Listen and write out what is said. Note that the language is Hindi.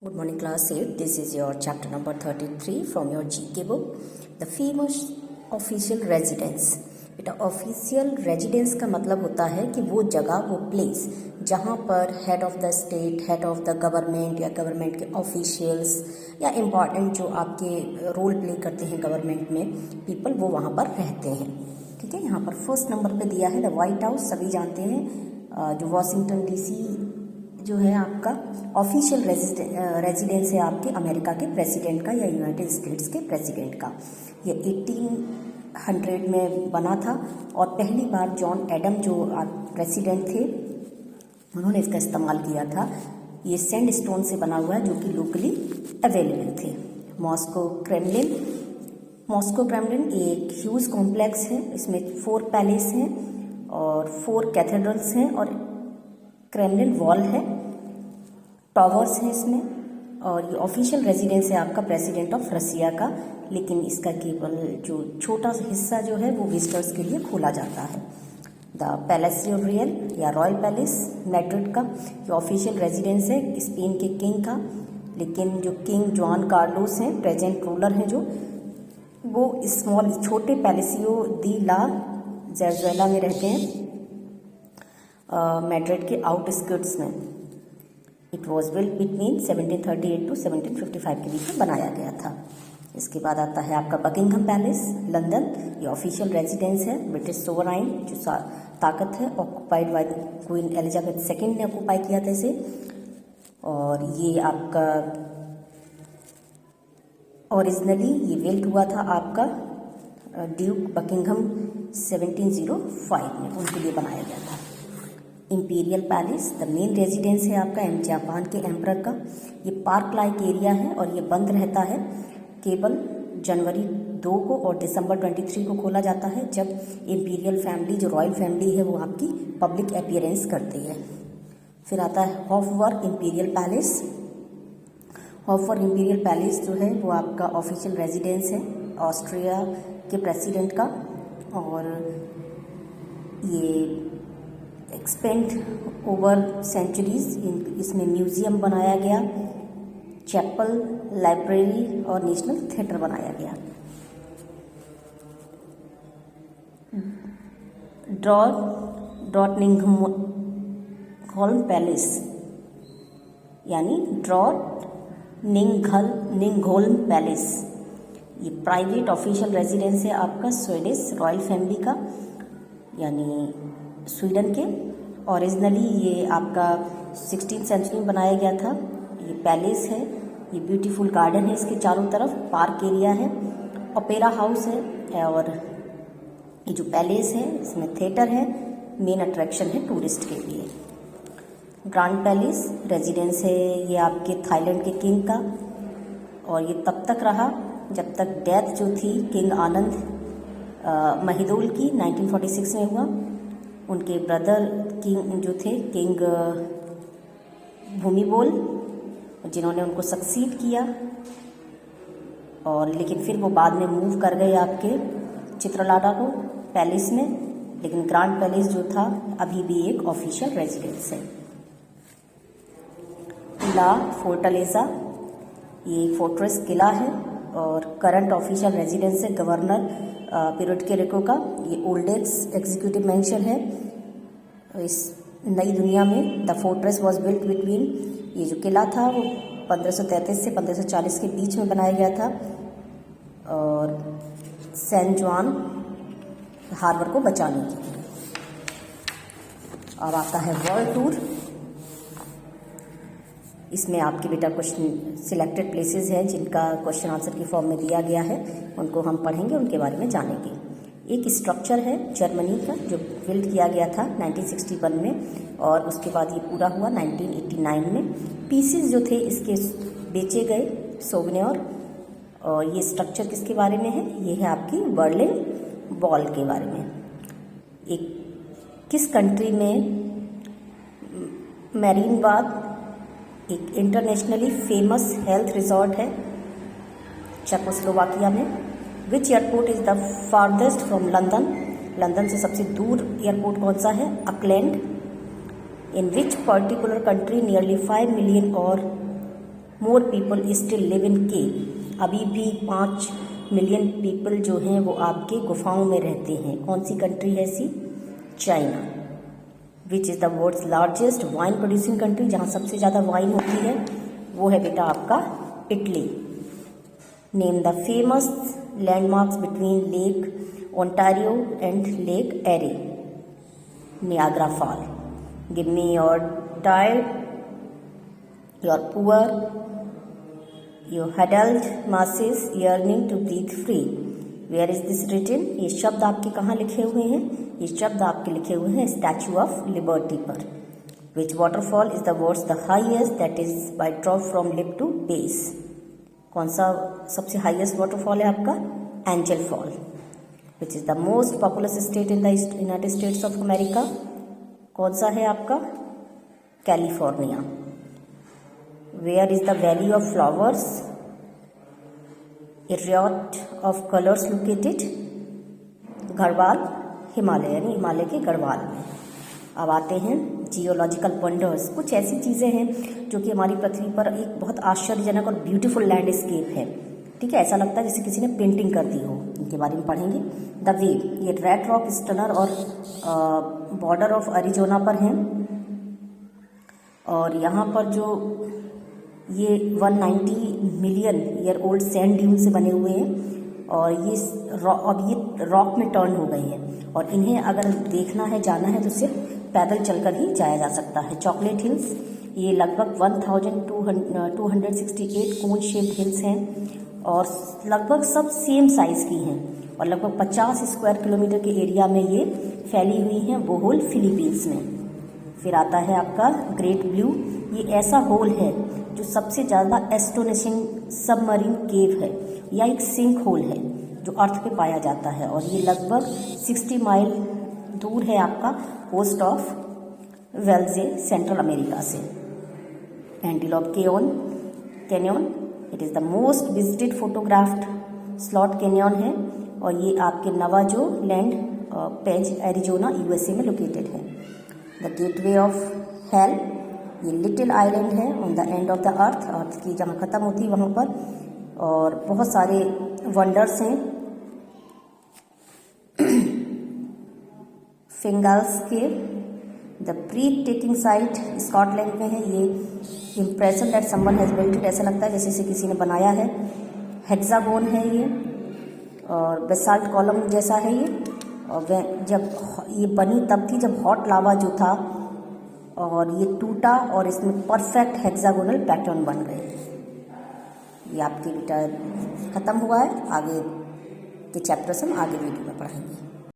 Good morning, class 8. This is your chapter number 33 from your GK book. The famous official residence. बेटा ऑफिशियल रेजिडेंस का मतलब होता है कि वो जगह, वो प्लेस जहाँ पर head of the state, head of the government या गवर्नमेंट के ऑफिशियल्स या इम्पॉर्टेंट जो आपके रोल प्ले करते हैं गवर्नमेंट में पीपल, वो वहाँ पर रहते हैं। ठीक है, यहाँ पर फर्स्ट नंबर पे दिया है द व्हाइट हाउस। सभी जानते हैं जो वॉशिंगटन DC जो है आपका ऑफिशियल रेजिडेंस है आपके अमेरिका के प्रेसिडेंट का या यूनाइटेड स्टेट्स के प्रेसिडेंट का। ये 1800 में बना था और पहली बार जॉन एडम जो प्रेसिडेंट थे उन्होंने इसका इस्तेमाल किया था। ये सैंड स्टोन से बना हुआ है जो कि लोकली अवेलेबल थे। मॉस्को क्रेमलिन एक ह्यूज कॉम्प्लेक्स है। इसमें 4 पैलेस हैं और 4 कैथेड्रल्स हैं और क्रेमलिन वॉल है, टावर्स हैं इसमें। और ये ऑफिशियल रेजिडेंस है आपका प्रेसिडेंट ऑफ रसिया का, लेकिन इसका केवल जो छोटा हिस्सा जो है वो विजिटर्स के लिए खोला जाता है। द पैलेसियो रियल या रॉयल पैलेस मैड्रिड का ये ऑफिशियल रेजिडेंस है स्पेन के किंग का, लेकिन जो किंग जॉन कार्लोस हैं प्रेजेंट रूलर हैं जो वो स्मॉल छोटे पैलेसियो दी ला ज़ेजुएला में रहते हैं मैड्रिड के आउटस्कर्ट्स में। It was built between 1738 to 1755 के बीच में बनाया गया था। इसके बाद आता है आपका बकिंघम पैलेस लंदन। ये ऑफिशियल रेजिडेंस है ब्रिटिश सोवराइन जो ताकत है, occupied by queen Elizabeth II ने ऑक्यूपाई किया था इसे। और ये आपका ओरिजिनली ये बिल्ट हुआ था आपका ड्यूक बकिंघम 1705 में, उनके लिए बनाया गया था। Imperial palace the main residence है आपका जापान के एम्परर का। ये पार्क लाइक एरिया है और ये बंद रहता है केवल जनवरी 2 को और दिसंबर 23 को खोला जाता है, जब इंपीरियल फैमिली जो रॉयल फैमिली है वो आपकी पब्लिक अपीयरेंस करती है। फिर आता है हॉफवर्क इंपीरियल पैलेस। हॉफवर्क इंपीरियल पैलेस जो है वो आपका ऑफिशियल रेजिडेंस है ऑस्ट्रिया के प्रेसिडेंट का, और ये एक्सपेंड ओवर सेंचुरीज। इसमें म्यूजियम बनाया गया, चैपल, लाइब्रेरी और नेशनल थिएटर बनाया गया। ड्रॉटनिंगहोल्म पैलेस यानी ड्रॉटनिंगहोल्म पैलेस, ये प्राइवेट ऑफिशियल रेजिडेंस है आपका स्वीडिश रॉयल फैमिली का, यानी स्वीडन के। ओरिजिनली ये आपका 16th सेंचुरी में बनाया गया था। ये पैलेस है, ये ब्यूटीफुल गार्डन है इसके चारों तरफ, पार्क एरिया है, ओपेरा हाउस है, और ये जो पैलेस है इसमें थिएटर है, मेन अट्रैक्शन है टूरिस्ट के लिए। ग्रैंड पैलेस रेजिडेंस है ये आपके थाईलैंड के किंग का, और ये तब तक रहा जब तक डेथ जो थी किंग आनंद महिदोल की 1946 में हुआ। उनके ब्रदर किंग जो थे किंग भूमिबोल, जिन्होंने उनको सक्सीड किया, और लेकिन फिर वो बाद में मूव कर गए आपके चित्रलाडा को पैलेस में, लेकिन ग्रैंड पैलेस जो था अभी भी एक ऑफिशियल रेजिडेंस है। ला फोर्टालेजा ये फोर्ट्रेस किला है और करंट ऑफिशियल रेजिडेंस है गवर्नर पिरोटकेरेको का। ये ओल्डेस्ट एग्जीक्यूटिव मैंशन है इस नई दुनिया में। The fortress was built between, ये जो किला था वो 1533 से 1540 के बीच में बनाया गया था, और सैन जुआन हार्बर को बचाने के लिए। अब आता है वर्ल्ड टूर। इसमें आपके बेटा क्वेश्चन सिलेक्टेड प्लेसेस हैं जिनका क्वेश्चन आंसर की फॉर्म में दिया गया है, उनको हम पढ़ेंगे, उनके बारे में जानेंगे। एक स्ट्रक्चर है जर्मनी का जो बिल्ड किया गया था 1961 में, और उसके बाद ये पूरा हुआ 1989 में। पीसेस जो थे इसके बेचे गए सोवनियर। और ये स्ट्रक्चर किसके बारे में है? ये है आपकी बर्लिन वॉल के बारे में। एक किस कंट्री में मैरीनबाद एक इंटरनेशनली फेमस हेल्थ रिजॉर्ट है? चेकोस्लोवाकिया में। Which airport is the farthest from London? London से सबसे दूर एयरपोर्ट कौन सा है? Auckland. In which particular country nearly 5 million और more people still live in cave, अभी भी 5 मिलियन पीपल जो हैं वो आपके गुफाओं में रहते हैं। कौन सी कंट्री है ऐसी? China. Which is the world's largest wine producing country, जहाँ सबसे ज़्यादा वाइन होती है वो है बेटा आपका Italy. Name the famous landmarks between lake Ontario and lake array. Niagara fall. Give me your tired, your poor, your adult masses yearning to breathe free. Where is this written? ये शब्द आपके कहाँ लिखे हुए हैं? ये शब्द आपके लिखे हुए हैं स्टैचू ऑफ लिबर्टी पर। Which waterfall is the world's the highest, that is by drop from lip to base? कौन सा सबसे हाईएस्ट वाटरफॉल है आपका? Angel fall. Which is the most populous state in the United States of America? कौन सा है आपका? California. Where is the valley of flowers, a riot of colors located? Garhwal, Himalaya, यानी हिमालय के गढ़वाल में। अब आते हैं जियोलॉजिकल वंडर्स। कुछ ऐसी चीज़ें हैं जो कि हमारी पृथ्वी पर एक बहुत आश्चर्यजनक और ब्यूटीफुल लैंडस्केप है। ठीक है, ऐसा लगता है जैसे किसी ने पेंटिंग कर दी हो। इनके बारे में पढ़ेंगे। द वेव, ये रेड रॉक स्टनर और बॉर्डर ऑफ अरिजोना पर हैं। और यहाँ पर जो ये 190 million year old sand dune से बने हुए हैं और ये अब ये रॉक में टर्न हो गए हैं और इन्हें अगर देखना है, जाना है तो सिर्फ पैदल चलकर ही जाया जा सकता है। चॉकलेट हिल्स, ये लगभग 1268 कोन शेप्ड हिल्स हैं और लगभग सब सेम साइज़ की हैं और लगभग 50 स्क्वायर किलोमीटर के एरिया में ये फैली हुई हैं, वो होल फिलीपींस में। फिर आता है आपका ग्रेट ब्लू, ये ऐसा होल है जो सबसे ज़्यादा एस्टोनिशिंग सबमरीन केव है या एक सिंक होल है जो अर्थ पे पाया जाता है और ये लगभग 60 माइल दूर है आपका कोस्ट ऑफ वेल्जे, सेंट्रल अमेरिका से। Antelope canyon, it is the most visited photographed slot canyon है और ये आपके Navajo land page, Arizona, USA में लोकेटेड है। द गेटवे ऑफ हेल, ये लिटिल आइलैंड है on the end of the earth की जहाँ ख़त्म होती है वहाँ पर, और बहुत सारे वंडर्स हैं। Fingal's cave, the breathtaking site, Scotland में है। ये impression that someone has built it, ऐसा लगता है जैसे किसी ने बनाया है। हेक्सागोन है ये और बेसाल्ट कॉलम जैसा है ये। और जब ये बनी तब थी जब हॉट लावा जो था और ये टूटा और इसमें परफेक्ट हेक्सागोनल पैटर्न बन गए। ये आपके बेटा ख़त्म हुआ है। आगे के चैप्टर्स हम आगे वीडियो में पढ़ेंगे।